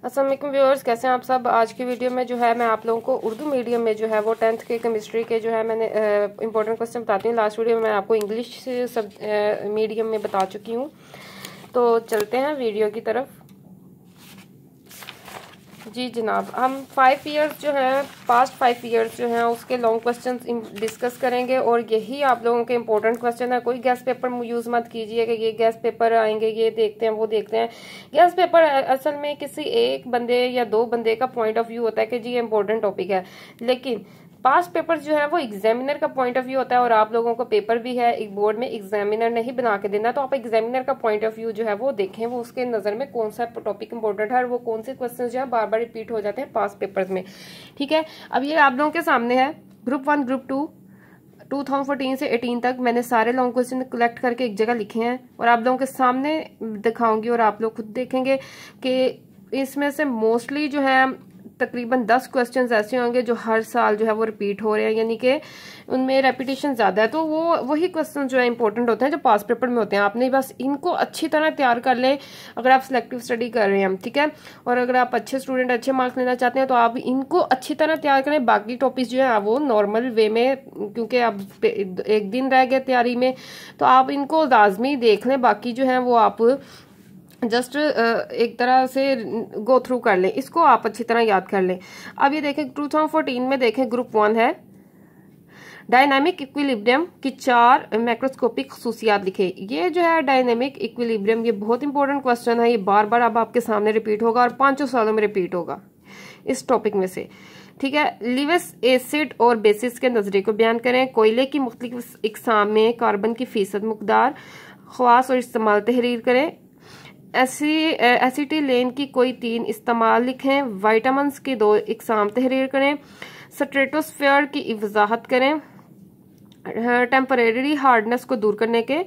अस्सलाम वालेकुम व्यूअर्स, कैसे हैं आप सब। आज की वीडियो में जो है मैं आप लोगों को उर्दू मीडियम में जो है वो 10th के केमिस्ट्री के जो है मैंने इंपॉर्टेंट क्वेश्चन बताती हूँ। लास्ट वीडियो में मैं आपको इंग्लिश सब मीडियम में बता चुकी हूँ। तो चलते हैं वीडियो की तरफ। जी जनाब, हम 5 ईयर्स जो है पास्ट 5 ईयर्स जो हैं उसके लॉन्ग क्वेश्चन डिस्कस करेंगे और यही आप लोगों के इंपॉर्टेंट क्वेश्चन है। कोई गैस पेपर यूज़ मत कीजिए कि ये गैस पेपर आएंगे, ये देखते हैं वो देखते हैं। गैस पेपर असल में किसी एक बंदे या दो बंदे का पॉइंट ऑफ व्यू होता है कि जी ये इंपॉर्टेंट टॉपिक है, लेकिन पास्ट पेपर जो है वो एग्जामिनर का पॉइंट ऑफ व्यू होता है। और आप लोगों को पेपर भी है, एक बोर्ड में एग्जामिनर नहीं बना के देना, तो आप एग्जामिनर का पॉइंट ऑफ व्यू जो है वो देखें, वो उसके नजर में कौन सा टॉपिक इंपॉर्टेंट है और वो कौन से क्वेश्चन जो है बार बार रिपीट हो जाते हैं पास्ट पेपर्स में। ठीक है, अब ये आप लोगों के सामने है ग्रुप 1 ग्रुप 2 2014 से 18 तक मैंने सारे लॉन्ग क्वेश्चन कलेक्ट करके एक जगह लिखे हैं और आप लोगों के सामने दिखाऊंगी और आप लोग खुद देखेंगे कि इसमें से मोस्टली जो है तकरीबन 10 क्वेश्चंस ऐसे होंगे जो हर साल जो है वो रिपीट हो रहे हैं, यानी कि उनमें रेपिटेशन ज्यादा है। तो वो वही क्वेश्चन जो है इंपॉर्टेंट होते हैं जो पास पेपर में होते हैं। आपने बस इनको अच्छी तरह तैयार कर लें अगर आप सिलेक्टिव स्टडी कर रहे हैं, ठीक है। और अगर आप अच्छे स्टूडेंट अच्छे मार्क्स लेना चाहते हैं तो आप इनको अच्छी तरह तैयार करें। बाकी टॉपिक्स जो है वो नॉर्मल वे में, क्योंकि अब एक दिन रह गए तैयारी में, तो आप इनको लाजमी देख लें। बाकी जो है वो आप जस्ट एक तरह से गो थ्रू कर लें, इसको आप अच्छी तरह याद कर लें। अब ये देखें 2014 में देखें ग्रुप 1 है, डायनामिक इक्विलिब्रियम की 4 मैक्रोस्कोपिक खसूसियात लिखे। ये जो है डायनामिक इक्विलिब्रियम, ये बहुत इंपॉर्टेंट क्वेश्चन है। ये बार बार अब आपके सामने रिपीट होगा और 5 सालों में रिपीट होगा इस टॉपिक में से, ठीक है। लिविस एसिड और बेसिस के नजरिए को बयान करें। कोयले की मुख्तलिफ इकसाम में कार्बन की फीसद मकदार, खवास और इस्तेमाल तहरीर करें। एसिटिलेन की कोई 3 इस्तेमाल लिखें। वाइटामिन्स की 2 इकसाम तहरीर करें। स्ट्रेटोस्फेयर की वजाहत करें। टेम्परेरी हार्डनेस को दूर करने के,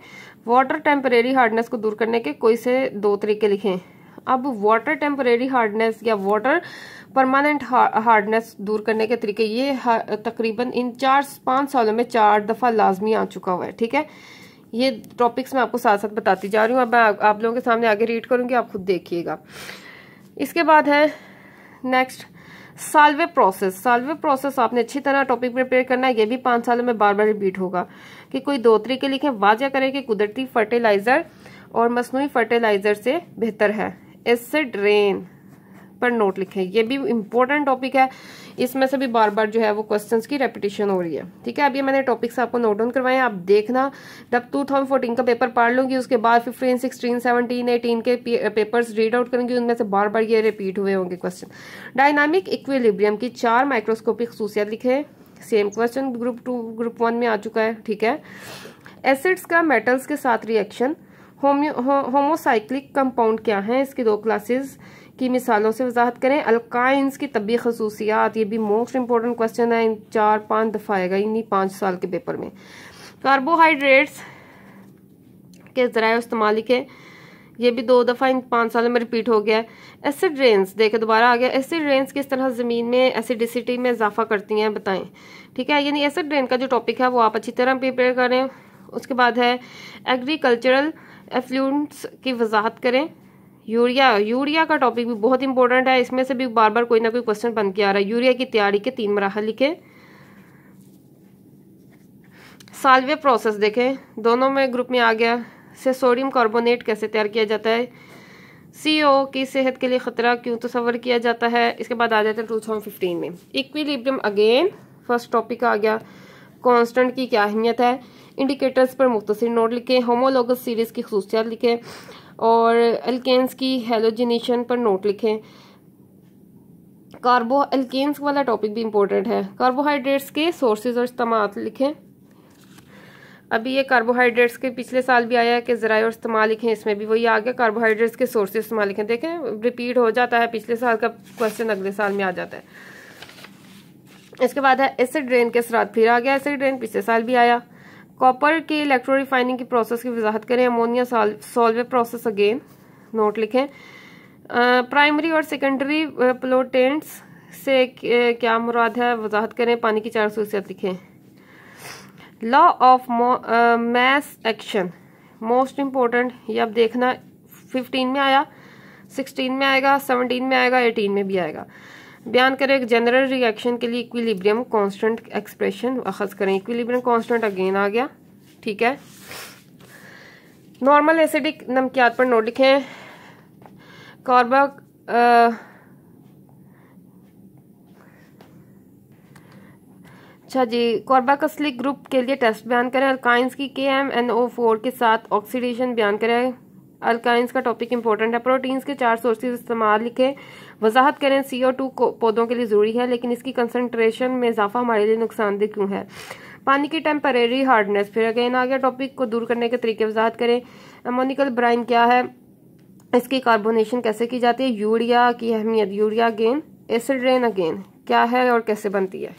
वाटर टेम्परेरी हार्डनेस को दूर करने के कोई से 2 तरीके लिखें। अब वाटर टेम्परेरी हार्डनेस या वाटर परमानेंट हार्डनेस दूर करने के तरीके, ये तकरीबन इन 4-5 सालों में 4 दफा लाजमी आ चुका हुआ है, ठीक है। ये टॉपिक्स मैं आपको साथ साथ बताती जा रही हूँ। अब मैं आप लोगों के सामने आगे रीड करूंगी, आप खुद देखिएगा। इसके बाद है next Solvay process. Solvay process आपने अच्छी तरह टॉपिक प्रिपेयर करना है। ये भी 5 सालों में बार बार रिपीट होगा कि कोई 2 तरीके लिखें। वाज़ह करें कि कुदरती फर्टिलाइजर और मसनूई फर्टिलाइजर से बेहतर है। एसिड रेन पर नोट लिखें। ये भी इम्पोर्टेंट टॉपिक है, इसमें से भी बार बार जो है वो क्वेश्चंस की रेपिटेशन हो रही है, ठीक है। अब ये मैंने टॉपिक्स आपको नोट डाउन करवाए, आप देखना। जब 2014 का पेपर पढ़ लूंगी उसके बाद 15, 16, 17, 18 के पेपर्स रीड आउट करूंगी, उनमें से बार बार ये रिपीट हुए होंगे क्वेश्चन। डायनामिक इक्विलिब्रियम की 4 माइक्रोस्कोपिक खसूसियात लिखे। सेम क्वेश्चन ग्रुप 2 ग्रुप 1 में आ चुका है, ठीक है। एसिड्स का मेटल्स के साथ रिएक्शन। होमोसाइक्लिक कंपाउंड क्या है, इसकी 2 क्लासेस की मिसालों से वजाहत करें। अल्काइंस की तबी खसूसियात, ये भी मोस्ट इंपोर्टेंट क्वेश्चन है, 4-5 दफा आएगा इन्हीं 5 साल के पेपर में। कार्बोहाइड्रेट्स के जराए इस्तेमाल लिखे। ये भी 2 दफा इन 5 सालों में रिपीट हो गया है। एसिड रेन्स देखे दोबारा आ गया। एसिड रेन्स किस तरह जमीन में एसिडिसिटी में इजाफा करती हैं बताएं, ठीक है। यानी एसिड रेन का जो टॉपिक है वो आप अच्छी तरह प्रिपेयर करें। उसके बाद है एग्रीकल्चरल एफ्लुएंट्स की वजाहत करें। यूरिया का टॉपिक भी बहुत इंपॉर्टेंट है, इसमें से भी बार बार कोई ना कोई क्वेश्चन बन के आ रहा है। यूरिया की तैयारी के 3 मराहल लिखे। साल्वे प्रोसेस देखें, दोनों में ग्रुप में आ गया। से सोडियम कार्बोनेट कैसे तैयार किया जाता है। CO की सेहत के लिए खतरा क्यों तस्वर किया जाता है। इसके बाद आ जाता है 2015 में इक्विलिब्रियम अगेन, फर्स्ट टॉपिक आ गया। कांस्टेंट की क्या अहमियत है। इंडिकेटर्स पर मुख्तसर नोट लिखे। होमोलोगस सीरीज की खसूसियात लिखे और एल्केन्स की हेलोजिनेशन पर नोट लिखें। कार्बो एल्केन्स वाला टॉपिक भी इंपॉर्टेंट है। कार्बोहाइड्रेट्स के सोर्सेज और इस्तेमाल लिखें। अभी ये कार्बोहाइड्रेट्स के पिछले साल भी आया है कि जराए और इस्तेमाल लिखें, इसमें भी वही आ गया। कार्बोहाइड्रेट्स के सोर्सेज इस्तेमाल लिखें। देखें रिपीट हो जाता है, पिछले साल का क्वेश्चन अगले साल में आ जाता है। इसके बाद है एसिड रेन के असरात, फिर आ गया एसिड रेन, पिछले साल भी आया। कॉपर के इलेक्ट्रो रिफाइनिंग की प्रोसेस की वजाहत करें। Ammonia Solvay process again note लिखें। प्राइमरी और सेकेंडरी पोल्यूटेंट्स से क्या मुराद है, वजाहत करें। पानी की 4 खसूसियात लिखें। Law of mass action most important, ये अब देखना 15 में आया। 16 में आएगा, 17 में आएगा, 18 में भी आएगा। बयान करें एक जनरल रिएक्शन के लिए इक्विलिब्रियम कांस्टेंट एक्सप्रेशन अखज़ करें। इक्विलिब्रियम कांस्टेंट अगेन आ गया, ठीक है। नॉर्मल एसिडिक नमकियात पर नोट लिखें। अच्छा जी, कार्बोक्सिलिक ग्रुप के लिए टेस्ट बयान करें। अल्काइंस की KMnO4 के साथ ऑक्सीडेशन बयान करें। अल्काइंस का टॉपिक इंपॉर्टेंट है। प्रोटीन्स के 4 सोर्सेज इस्तेमाल लिखें। वजाहत करें CO2 पौधों के लिए जरूरी है, लेकिन इसकी कंसंट्रेशन में इजाफा हमारे लिए नुकसानदेह क्यों है। पानी की टेम्परेरी हार्डनेस फिर अगेन आ गया। टॉपिक को दूर करने के तरीके वजाहत करें। अमोनिकल ब्राइन क्या है, इसकी कार्बोनेशन कैसे की जाती है। यूरिया की अहमियत, urea again. Acid rain again क्या है और कैसे बनती है।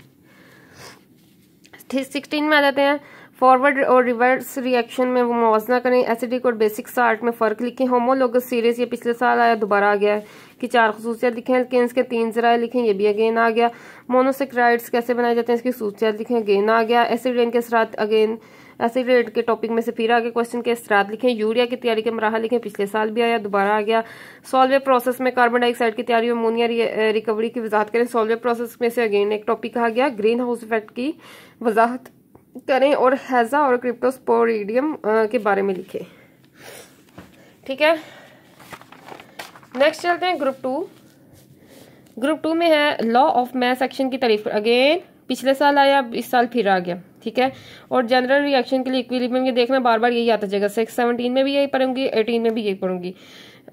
16 में आ जाते हैं। फॉरवर्ड और रिवर्स रिएक्शन में वो मुवाजना करें। एसिडिक और बेसिक साल्ट में फ़र्क लिखें। होमोलोगस सीरीज ये पिछले साल आया, दोबारा आ गया है कि 4 खसूसियत लिखें। एल्केन्स के 3 ज़राए लिखें, ये भी अगेन आ गया। मोनोसेक्राइड्स कैसे बनाए जाते हैं, इसकी खसूसियत लिखें, अगेन आ गया। एसिड रेन के असरात अगेन एसिड रेन के टॉपिक में से फिर आगे क्वेश्चन के असरात लिखें। यूरिया की तैयारी के मराहल लिखें, पिछले साल भी आया, दोबारा आ गया। सॉल्वे प्रोसेस में कार्बन डाइऑक्साइड की तैयारी और अमोनिया रिकवरी की वजाहत करें। सॉल्वे प्रोसेस में से अगेन एक टॉपिक कहा गया ग्रीन हाउस इफेक्ट की वजाहत करें और हैजा और क्रिप्टोस्पोरिडियम के बारे में लिखें, ठीक है। नेक्स्ट चलते हैं ग्रुप 2। ग्रुप 2 में है लॉ ऑफ मास एक्शन की तारीफ। अगेन पिछले साल आया, इस साल फिर आ गया, ठीक है। और जनरल रिएक्शन के लिए इक्विलिब्रियम ये देखना बार बार यही आता जाएगा। 17 में भी यही पढ़ूंगी, 18 में भी यही पढ़ूंगी।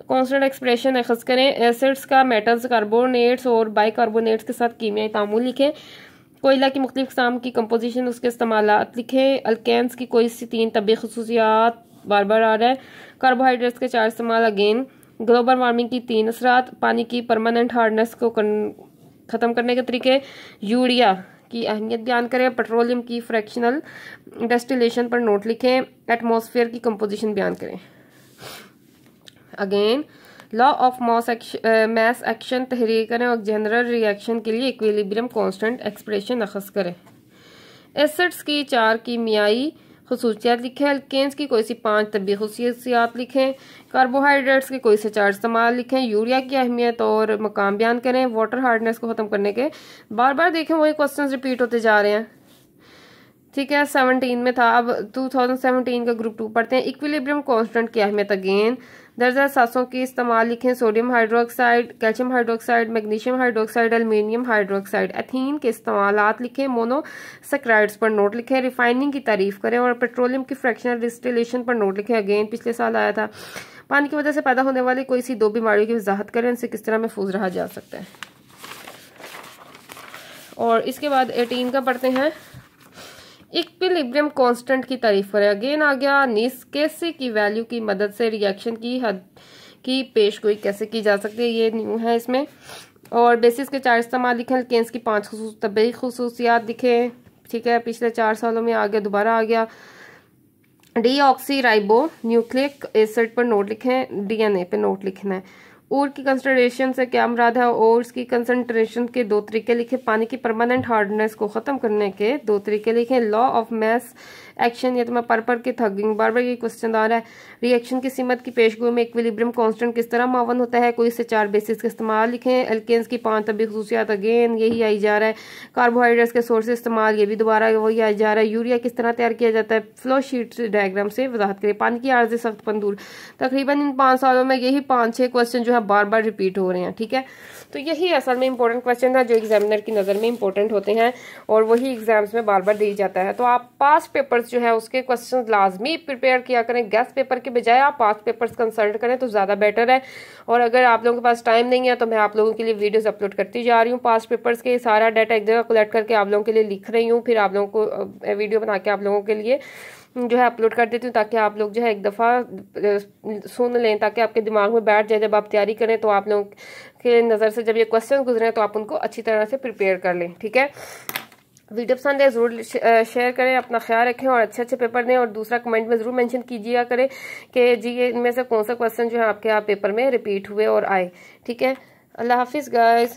कांस्टेंट एक्सप्रेशन अखज़ करें। एसिड्स का मेटल्स कार्बोनेट्स और बाइकार्बोनेट्स के साथ कीमियाई तामुल लिखें। कोयला की मुख्तलिफ किस्म की कंपोजिशन, उसके इस्तेमालात लिखें। अल्केन्स की कोई सी 3 तबी खसूसियात बार बार आ रहा है। कार्बोहाइड्रेट्स के 4 इस्तेमाल अगेन। ग्लोबल वार्मिंग की 3 असरात। पानी की परमानेंट हार्डनेस को ख़त्म करने के तरीके। यूरिया की अहमियत बयान करें। पेट्रोलियम की फ्रैक्शनल डेस्टिलेशन पर नोट लिखें। एटमॉस्फेयर की कंपोजिशन बयान करें। Again law of mass action तहरीर करें और जनरल रिएक्शन के लिए इक्विलिब्रियम कांस्टेंट एक्सप्रेशन अखज़ करें। एसिड्स की 4 कीमियाई खसूसियात लिखें। अल्केन्स की कोई सी 5 तबी खसूसियात लिखें। कार्बोहाइड्रेट्स के कोई से 4 इस्तेमाल लिखें। यूरिया की अहमियत और मकाम बयान करें। वाटर हार्डनेस को ख़त्म करने के बार बार देखें वही क्वेश्चन रिपीट होते जा रहे हैं, ठीक है। 17 में था, अब 2017 का ग्रुप 2 पढ़ते हैं। इक्विलिब्रियम कांस्टेंट की अहमियत अगेन। दर्जा सासों की इस्तेमाल लिखें। Sodium hydroxide, calcium hydroxide, magnesium hydroxide, aluminium hydroxide. Ethene के इस्तेमालात लिखें। मोनोसेक्राइड्स पर नोट लिखें। रिफाइनिंग की तारीफ करें और पेट्रोलियम की फ्रैक्शनल डिस्टिलेशन पर नोट लिखें। अगेन पिछले साल आया था। पानी की वजह से पैदा होने वाली कोई सी 2 बीमारियों की वजाहत करें, इनसे किस तरह महफूज रहा जा सकता है। और इसके बाद 18 का पढ़ते हैं। इक्विलिब्रियम कांस्टेंट की तारीफ करें। अगेन आ गया। निस्केसी की वैल्यू की मदद से रिएक्शन की हद की पेशगोई कैसे की जा सकती है, ये न्यू है इसमें। और बेसिस के 4 इस्तेमाल लिखें। अल्केन्स की 5 तबी खसूसियात लिखें, ठीक है। पिछले 4 सालों में आ गया, दोबारा आ गया। डीऑक्सी राइबो न्यूक्लिक एसिड पर नोट लिखें। DNA पे नोट लिखना है। और की कंसंट्रेशन से क्या मुराद है। और की कंसंट्रेशन के 2 तरीके लिखे। पानी की परमानेंट हार्डनेस को ख़त्म करने के 2 तरीके लिखे। लॉ ऑफ मास एक्शन, ये तो मैं पर के थक गई, बार बार ये क्वेश्चन आ रहा है। रिएक्शन की सीमत की पेशगोई में इक्विलिब्रियम कांस्टेंट किस तरह मावन होता है, कोई से 4 बेसिस का इस्तेमाल लिखें। एल्केन्स की 5 तबी खसूसियात अगेन यही आई जा रहा है। कार्बोहाइड्रेट्स के सोर्स इस्तेमाल, ये भी दोबारा वही आई जा रहा है। यूरिया किस तरह तैयार किया जाता है, फ्लो शीट डायग्राम से वजाहत करें। पानी की आर्ज़ी सख्त पंदूर, तकरीबन इन 5 सालों में यही 5-6 क्वेश्चन जो है बार बार रिपीट हो रहे हैं, ठीक है। तो यही असल में इंपॉर्टेंट क्वेश्चन है जो एग्जामिनर की नज़र में इंपॉर्टेंट होते हैं और वही एग्जाम्स में बार बार दी जाता है। तो आप पास्ट पेपर्स जो है उसके क्वेश्चन लाजमी प्रिपेयर किया करें। गेस्ट पेपर के बजाय आप पास्ट पेपर्स कंसल्ट करें तो ज़्यादा बेटर है। और अगर आप लोगों के पास टाइम नहीं है तो मैं आप लोगों के लिए वीडियोस अपलोड करती जा रही हूँ। पास्ट पेपर्स के सारा डाटा एक जगह कलेक्ट करके आप लोगों के लिए लिख रही हूँ, फिर आप लोगों को वीडियो बना के आप लोगों के लिए जो है अपलोड कर देती हूँ, ताकि आप लोग जो है एक दफ़ा सुन लें, ताकि आपके दिमाग में बैठ जाए। जब आप तैयारी करें तो आप लोगों के नज़र से जब ये क्वेश्चन गुजरे तो आप उनको अच्छी तरह से प्रिपेयर कर लें, ठीक है। वीडियो पसंद है ज़रूर शेयर करें, अपना ख्याल रखें और अच्छे अच्छे पेपर दें। और दूसरा कमेंट में ज़रूर मेंशन कीजिएगा करें कि जी इनमें से कौन सा क्वेश्चन जो है आपके पेपर में रिपीट हुए और आए, ठीक है। अल्लाह हाफिज़ गाइस।